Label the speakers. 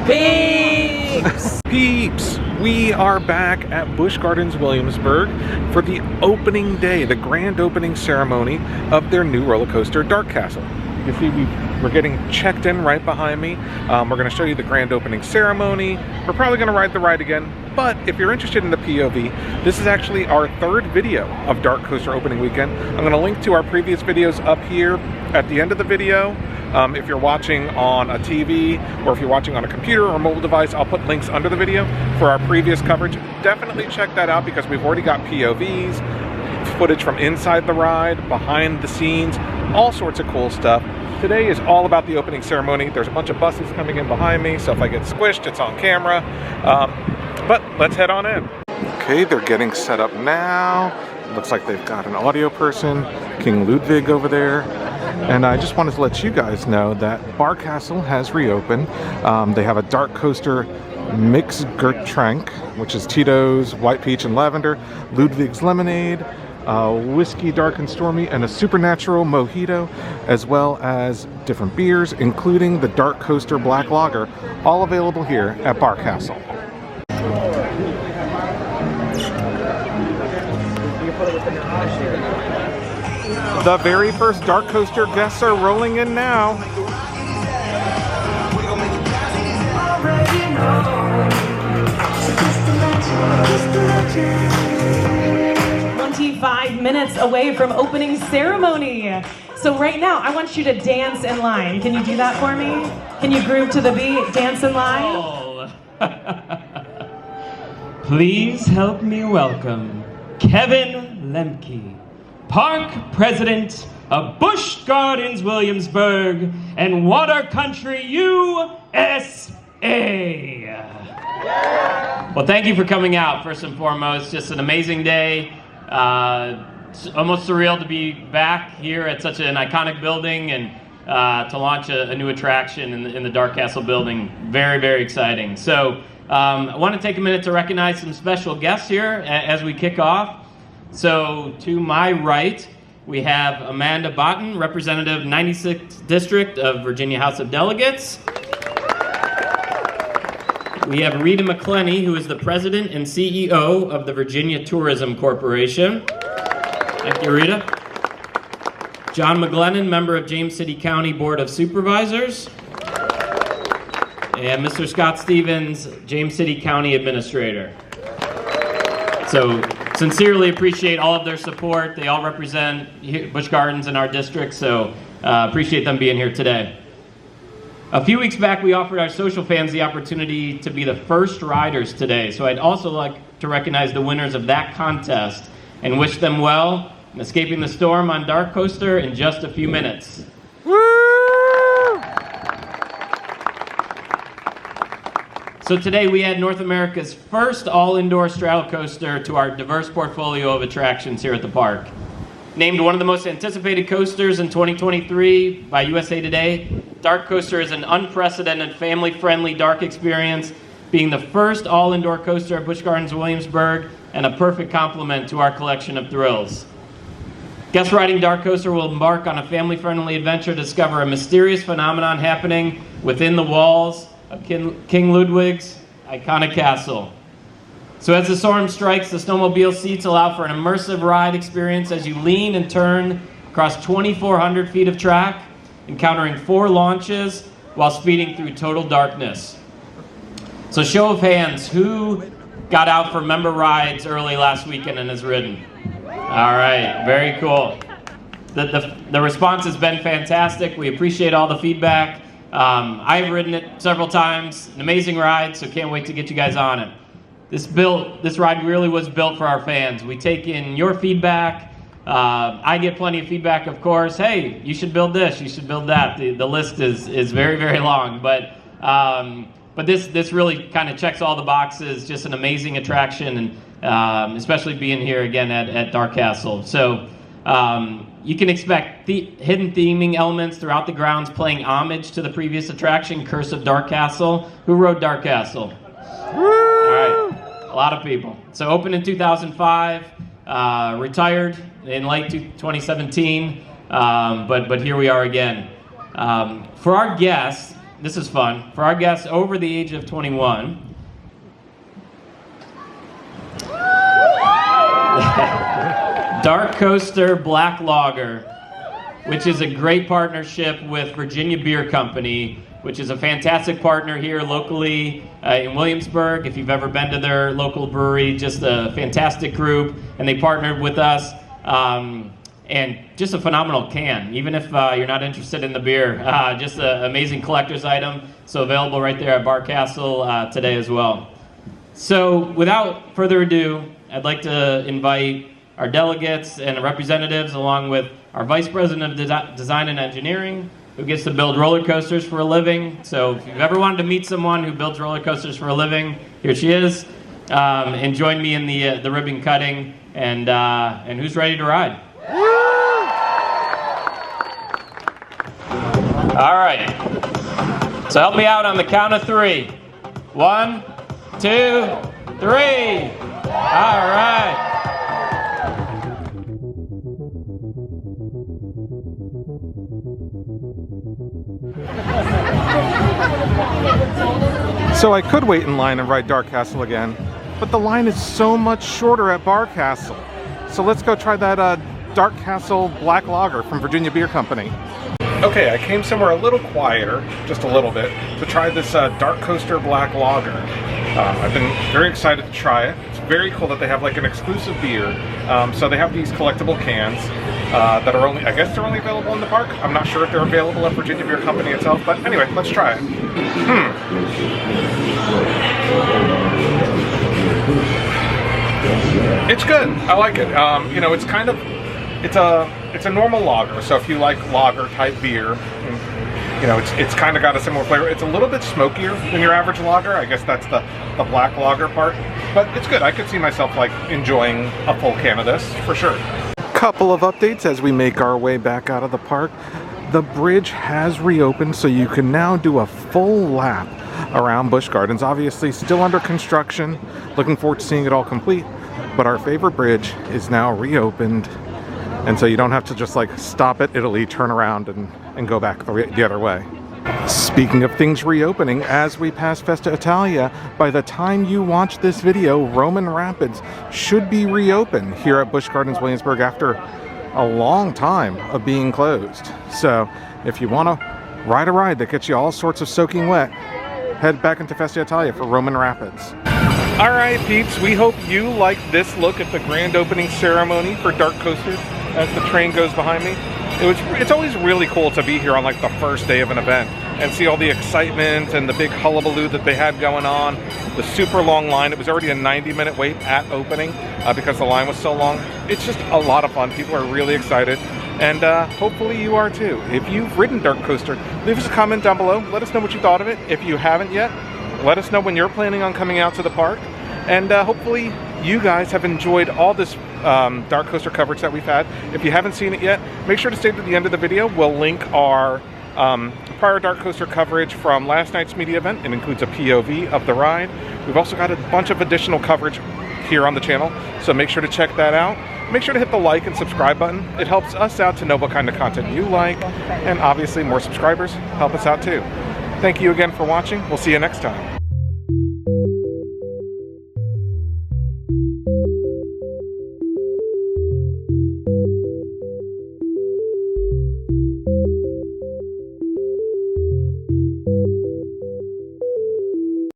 Speaker 1: Peeps!
Speaker 2: Peeps! We are back at Busch Gardens Williamsburg for the opening day, the grand opening ceremony of their new roller coaster, Dark Castle. You see, we're getting checked in right behind me. We're going to show you the grand opening ceremony. We're probably going to ride the ride again, but if you're interested in the POV, this is actually our third video of DarKoaster opening weekend. I'm going to link to our previous videos up here at the end of the video. If you're watching on a TV or if you're watching on a computer or mobile device, I'll put links under the video for our previous coverage. Definitely check that out because we've already got POVs, footage from inside the ride, behind the scenes, all sorts of cool stuff. Today is all about the opening ceremony. There's a bunch of buses coming in behind me, so if I get squished, it's on camera. But let's head on in. Okay, they're getting set up now. Looks like they've got an audio person, King Ludwig over there. And I just wanted to let you guys know that Bar Castle has reopened. They have a DarKoaster Mix Gertränk, which is Tito's, White Peach and Lavender, Ludwig's Lemonade, Whiskey Dark and Stormy, and a Supernatural Mojito, as well as different beers, including the DarKoaster Black Lager, all available here at Bar Castle. The very first DarKoaster guests are rolling in now.
Speaker 1: 25 minutes away from opening ceremony. So right now, I want you to dance in line. Can you do that for me? Can you groove to the beat? Dance in line?
Speaker 3: Oh. Please help me welcome Kevin Lemke, Park President of Busch Gardens Williamsburg and Water Country USA. Well, thank you for coming out, first and foremost. Just an amazing day. It's almost surreal to be back here at such an iconic building and to launch a new attraction in the Dark Castle building. Very, very exciting. So I want to take a minute to recognize some special guests here as we kick off. So to my right, we have Amanda Botten, Representative 96th District of Virginia House of Delegates. We have Rita McClenny, who is the President and CEO of the Virginia Tourism Corporation. Thank you, Rita. John McGlennon, member of James City County Board of Supervisors. And Mr. Scott Stevens, James City County Administrator. So, sincerely appreciate all of their support. They all represent Busch Gardens in our district, so appreciate them being here today. A few weeks back, we offered our social fans the opportunity to be the first riders today, so I'd also like to recognize the winners of that contest and wish them well in escaping the storm on DarKoaster in just a few minutes. So today we add North America's first all-indoor straddle coaster to our diverse portfolio of attractions here at the park. Named one of the most anticipated coasters in 2023 by USA Today, DarKoaster is an unprecedented family-friendly dark experience, being the first all-indoor coaster at Busch Gardens Williamsburg and a perfect complement to our collection of thrills. Guests riding DarKoaster will embark on a family-friendly adventure to discover a mysterious phenomenon happening within the walls of King Ludwig's iconic castle. So as the storm strikes, the snowmobile seats allow for an immersive ride experience as you lean and turn across 2,400 feet of track, encountering 4 launches while speeding through total darkness. So show of hands, who got out for member rides early last weekend and has ridden? All right, very cool. The response has been fantastic. We appreciate all the feedback. I've ridden it several times, an amazing ride, so can't wait to get you guys on it. This ride really was built for our fans. We take in your feedback. I get plenty of feedback, of course. Hey, you should build this, you should build that. The list is very, very long, but this really kind of checks all the boxes. Just an amazing attraction, and especially being here again at Dark Castle. So you can expect hidden theming elements throughout the grounds, playing homage to the previous attraction, Curse of Dark Castle. Who rode Dark Castle? Woo! All right, a lot of people. So opened in 2005, retired in late 2017, but here we are again. For our guests, this is fun. For our guests over the age of 21, DarKoaster Black Lager, which is a great partnership with Virginia Beer Company, which is a fantastic partner here locally in Williamsburg. If you've ever been to their local brewery, just a fantastic group, and they partnered with us. And just a phenomenal can, even if you're not interested in the beer. Just an amazing collector's item, so available right there at Bar Castle today as well. So without further ado, I'd like to invite our delegates and representatives, along with our Vice President of Design and Engineering, who gets to build roller coasters for a living. So if you've ever wanted to meet someone who builds roller coasters for a living, here she is. And join me in the ribbon cutting, and who's ready to ride? All right. So help me out on the count of 3. 1, 2, 3. All right.
Speaker 2: So I could wait in line and ride DarKoaster again, but the line is so much shorter at Bar Castle. So let's go try that DarKoaster Black Lager from Virginia Beer Company. Okay, I came somewhere a little quieter, just a little bit, to try this DarKoaster Black Lager. I've been very excited to try it. It's very cool that they have like an exclusive beer. So they have these collectible cans that are only, I guess they're only available in the park. I'm not sure if they're available at Virginia Beer Company itself, but anyway, let's try it. It's good. I like it. You know, it's kind of, it's a normal lager. So if you like lager type beer, you know, it's kind of got a similar flavor. It's a little bit smokier than your average lager. I guess that's the black lager part. But it's good. I could see myself like enjoying a full can of this for sure. Couple of updates as we make our way back out of the park. The bridge has reopened, so you can now do a full lap around Busch Gardens. Obviously still under construction. Looking forward to seeing it all complete. But our favorite bridge is now reopened. And so you don't have to just like stop at Italy, turn around and go back the other way. Speaking of things reopening, as we pass Festa Italia, by the time you watch this video, Roman Rapids should be reopened here at Busch Gardens Williamsburg after a long time of being closed. So if you want to ride a ride that gets you all sorts of soaking wet, head back into Festa Italia for Roman Rapids. All right, peeps, we hope you liked this look at the grand opening ceremony for DarKoaster as the train goes behind me. It's always really cool to be here on like the first day of an event and see all the excitement and the big hullabaloo that they had going on. The super long line. It was already a 90-minute wait at opening because the line was so long. It's just a lot of fun. People are really excited, and hopefully you are too. If you've ridden DarKoaster, leave us a comment down below. Let us know what you thought of it. If you haven't yet, let us know when you're planning on coming out to the park. And hopefully you guys have enjoyed all this DarKoaster coverage that we've had. If you haven't seen it yet, make sure to stay to the end of the video. We'll link our prior DarKoaster coverage from last night's media event. It includes a POV of the ride. We've also got a bunch of additional coverage here on the channel, so make sure to check that out. Make sure to hit the like and subscribe button. It helps us out to know what kind of content you like, and obviously more subscribers help us out too. Thank you again for watching. We'll see you next time.